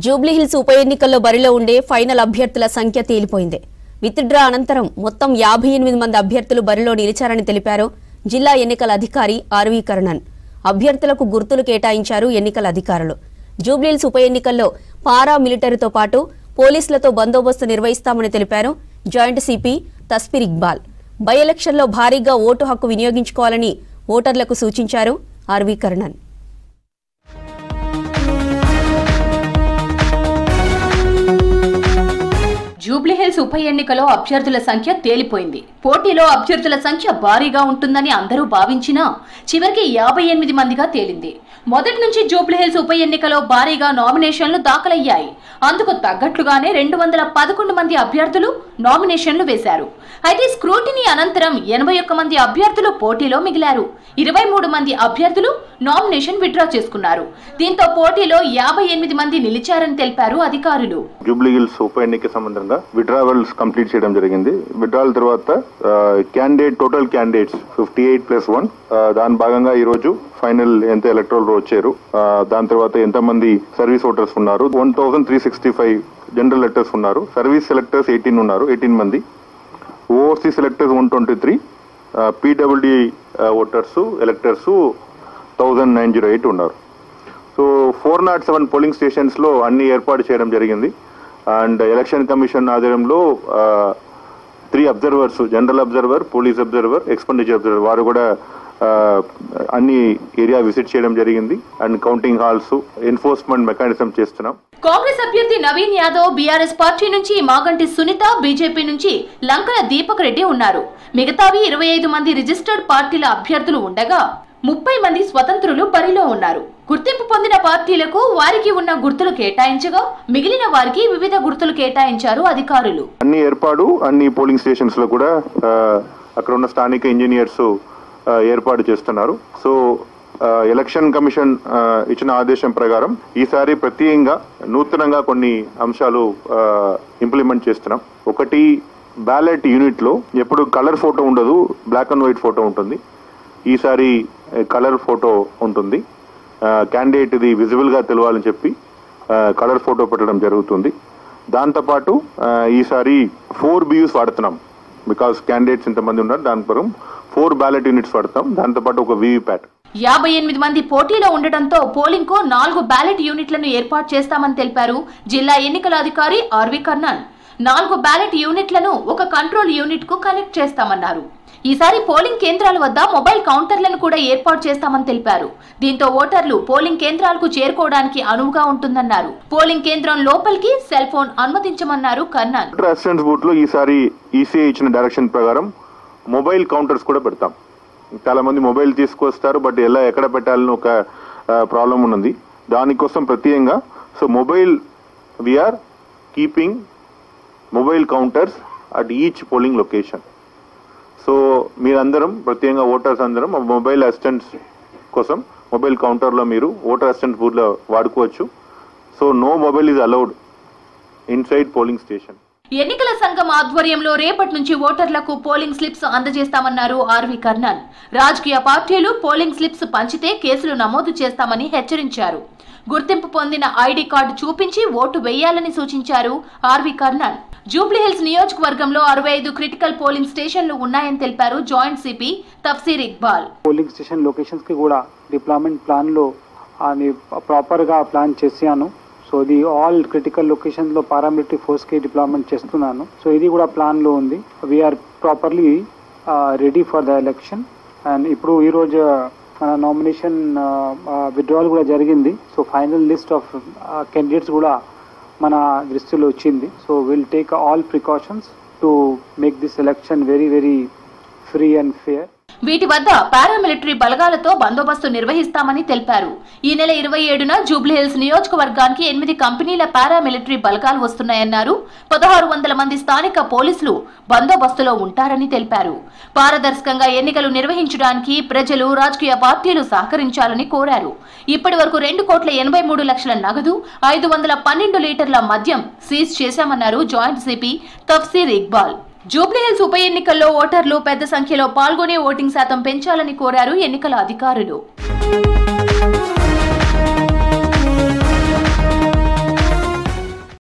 జూబ్లీహిల్స్ ఉప ఎన్నికల్లో బరిలో ఉండే ఫైనల్ అభ్యర్థుల సంఖ్య తేలిపోయింది. విత్డ్రా అనంతరం మొత్తం 58 మంది అభ్యర్థులు బరిలో నిలిచారని తెలిపారు జిల్లా ఎన్నికల అధికారి ఆర్వి కర్ణన్. అభ్యర్థులకు గుర్తులు కేటాయించారు ఎన్నికల అధికారులు. జూబ్లీహిల్స్ ఉప ఎన్నికల్లో పారా మిలిటరీతో పాటు పోలీసులతో బందోబస్తు నిర్వహిస్తామని తెలిపారు జాయింట్ సిపి తస్ఫీర్ ఇక్బాల్. బై ఎలక్షన్లో భారీగా ఓటు హక్కు వినియోగించుకోవాలని ఓటర్లకు సూచించారు ఆర్వి కర్ణన్. జూబ్లీహిల్స్ ఉప ఎన్నికలో అభ్యర్థుల సంఖ్య తేలిపోయింది. పోటీలో అభ్యర్థుల సంఖ్య భారీగా ఉంటుందని అందరూ భావించినా చివరికి 58 మందిగా తేలింది. మొదటి నుంచి జూబ్లీహిల్స్ ఉప ఎన్నికలో భారీగా నామినేషన్లు దాఖలయ్యాయి. అందుకు తగ్గట్లుగానే 211 మంది అభ్యర్థులు నామినేషన్లు వేశారు. అయితే స్క్రూటినీ అనంతరం 81 మంది అభ్యర్థులు పోటీలో మిగిలారు. 23 మంది అభ్యర్థులు నామినేషన్ విత్డ్రా చేసుకున్నారు. దీంతో పోటీలో 58 మంది నిలిచారని తెలిపారు అధికారులు. జూబ్లీహిల్స్ ఉప ఎన్నిక సంబంధంగా విత్డ్రావల్స్ కంప్లీట్ చేయడం జరిగింది. విత్డ్రావల్ తర్వాత టోటల్ క్యాండిడేట్స్ 58+1 దాని భాగంగా ఈ రోజు ఫైనల్ ఎంత ఎలక్టరల్ రోల్ వచ్చారు, దాని తర్వాత ఎంతమంది సర్వీస్ ఓటర్స్ ఉన్నారు, 1365 జనరల్ ఎలక్టర్స్ ఉన్నారు, సర్వీస్ సెలెక్టర్స్ 18 ఉన్నారు, 18 మంది, ఓఓసీ సెలెక్టర్స్ 123, పీడబ్ల్యూడి ఓటర్స్ ఎలక్టర్స్ 1908 ఉన్నారు. సో 407 పోలింగ్ స్టేషన్స్ లో అన్ని ఏర్పాటు చేయడం జరిగింది. అండ్ ఎలక్షన్ కమిషన్ ఆధ్వర్యంలో 3 observers, general observer, police observer, expenditure observer వారు కూడా అన్ని ఏరియా విజిట్ చేయడం జరిగింది. And counting halls, enforcement mechanism చేస్తున్నాం. కాంగ్రెస్ అభ్యర్థి నవీన్ యాదవ్, బీఆర్ఎస్ పార్టీ నుంచి మాగంటి సునీత, బీజేపీ నుంచి లంకన దీపక్ రెడ్డి ఉన్నారు. మిగతావి 25 మంది రిజిస్టర్డ్ పార్టీల అభ్యర్థులు ఉండగా 30 మంది స్వతంత్రులు బరిలో ఉన్నారు. గుర్తింపు పొందిన పార్టీలకు వారికి ఉన్న గుర్తులు కేటాయించగా మిగిలిన వారికి వివిధ గుర్తులు కేటాయించారు అధికారులు. అన్ని పోలింగ్ స్టేషన్స్ లో కూడా అక్కడ ఉన్న స్థానిక ఇంజనీర్స్ ఏర్పాటు చేస్తున్నారు. సో ఎలక్షన్ కమిషన్ ఇచ్చిన ఆదేశం ప్రకారం ఈసారి ప్రత్యేకంగా నూతనంగా కొన్ని అంశాలు ఇంప్లిమెంట్ చేస్తున్నాం. ఒకటి, బ్యాలెట్ యూనిట్ లో ఎప్పుడు కలర్ ఫోటో ఉండదు, బ్లాక్ అండ్ వైట్ ఫోటో ఉంటుంది. ఈసారి కలర్ ఫోటో ఉంటుంది. క్యాండిడేట్ ఇది విజిబుల్ గా తెలవాలని చెప్పి కలర్ ఫోటో పెట్టడం జరుగుతుంది. దాంతోపాటు ఈసారి 4 BUs వాడుతున్నాం. బికాస్ క్యాండిడేట్స్ ఇంతమంది ఉన్నారు, దాని ప్రకారం 4 బ్యాలెట్ యూనిట్స్ వాడతాం. దాంతోపాటు ఒక వీవీప్యాట్. 58 మంది పోటీలో ఉండటంతో పోలింగ్ కు 4 బ్యాలెట్ యూనిట్లను ఏర్పాటు చేస్తామని తెలిపారు జిల్లా ఎన్నికల అధికారి ఆర్వి కర్ణన్. 4 బ్యాలెట్ యూనిట్లను ఒక కంట్రోల్ యూనిట్ కు కనెక్ట్ చేస్తామన్నారు. ఈసారి పోలింగ్ కేంద్రాల వద్ద మొబైల్ కౌంటర్లను కూడా ఏర్పాటు చేస్తామని తెలిపారు. దీంతో ఓటర్లు పోలింగ్ కేంద్రాలకు చేరుకోవడానికి అనువుగా ఉంటుందన్నారు. పోలింగ్ కేంద్రం లోపలికి సెల్ ఫోన్ అనుమతించమన్నారు కర్ణన్. అసిస్టెంట్స్ బూత్ లో ఈసారి ఈసీఐ ఇచ్చిన డైరెక్షన్ ప్రకారం మొబైల్ కౌంటర్స్ కూడా పెడతాం. చాలా మంది మొబైల్ తీసుకొస్తారు, బట్ ఎక్కడ పెట్టాలని ఒక ప్రాబ్లం ఉన్నది. దానికోసం ప్రత్యేకంగా mobile we are keeping mobile counters at each polling location. So మీరందరం ప్రత్యేకంగా ఓటర్స్ అందరం మొబైల్ అసిస్టెంట్స్ కోసం మొబైల్ కౌంటర్లో మీరు ఓటర్ అసిస్టెంట్ బూత్లో వాడుకోవచ్చు. So no mobile is allowed inside polling station. ఎన్నికల సంఘం ఆధ్వర్యంలో రేపటి నుంచి ఓటర్లకు పోలింగ్ స్లిప్స్ అందజేస్తామన్నారు ఆర్వి కర్ణన్. రాజకీయ పార్టీలు పోలింగ్ స్లిప్స్ పంచితే కేసులు నమోదు చేస్తామని హెచ్చరించారు. గుర్తింపు పొందిన ఐడి కార్డు చూపించి ఓటు వేయాలని సూచించారు ఆర్వి కర్ణన్. జూబ్లీహిల్స్ నియోజకవర్గంలో 65 క్రిటికల్ పోలింగ్ స్టేషన్లు ఉన్నాయని తెలిపారు joint CP Tafseer Iqbal. Polling station locations కి కూడా డిప్లాయ్మెంట్ ప్లాన్ లో ప్రాపర్ గా ప్లాన్ చేశాను. సో ఇది ఆల్ క్రిటికల్ లొకేషన్ లో పారామిలిటరీ ఫోర్స్ కి డిప్లాయ్మెంట్ చేస్తున్నాను. సో ఇది కూడా ప్లాన్ లో ఉంది. We're properly ready for the election. And ఇప్పుడు ఈ రోజు మన నామినేషన్ విత్డ్రావల్ కూడా జరిగింది. So final list of candidates కూడా మన దృష్టిలో వచ్చింది. So will take all precautions to make this election very very free and fair. వీటి వద్ద పారామిలిటరీ బలగాలతో బందోబస్తు నిర్వహిస్తామని తెలిపారు. ఈ నెల 27న జూబ్లీహిల్స్ నియోజకవర్గానికి 8 కంపెనీల పారామిలిటరీ బలగాలు వస్తున్నాయన్నారు. 1600 మంది స్థానిక పోలీసులు బందోబస్తులో ఉంటారని తెలిపారు. పారదర్శకంగా ఎన్నికలు నిర్వహించడానికి ప్రజలు, రాజకీయ పార్టీలు సహకరించాలని కోరారు. ఇప్పటి వరకు 2,83,00,000 నగదు, 512 లీటర్ల మద్యం సీజ్ చేశామన్నారు జాయింట్ సిపి తఫ్సీర్ ఇక్బాల్. జూబ్లీహిల్స్ ఉప ఎన్నికల్లో ఓటర్లు పెద్ద సంఖ్యలో పాల్గొనే ఓటింగ్ శాతం పెంచాలని కోరారు ఎన్నికల అధికారులు.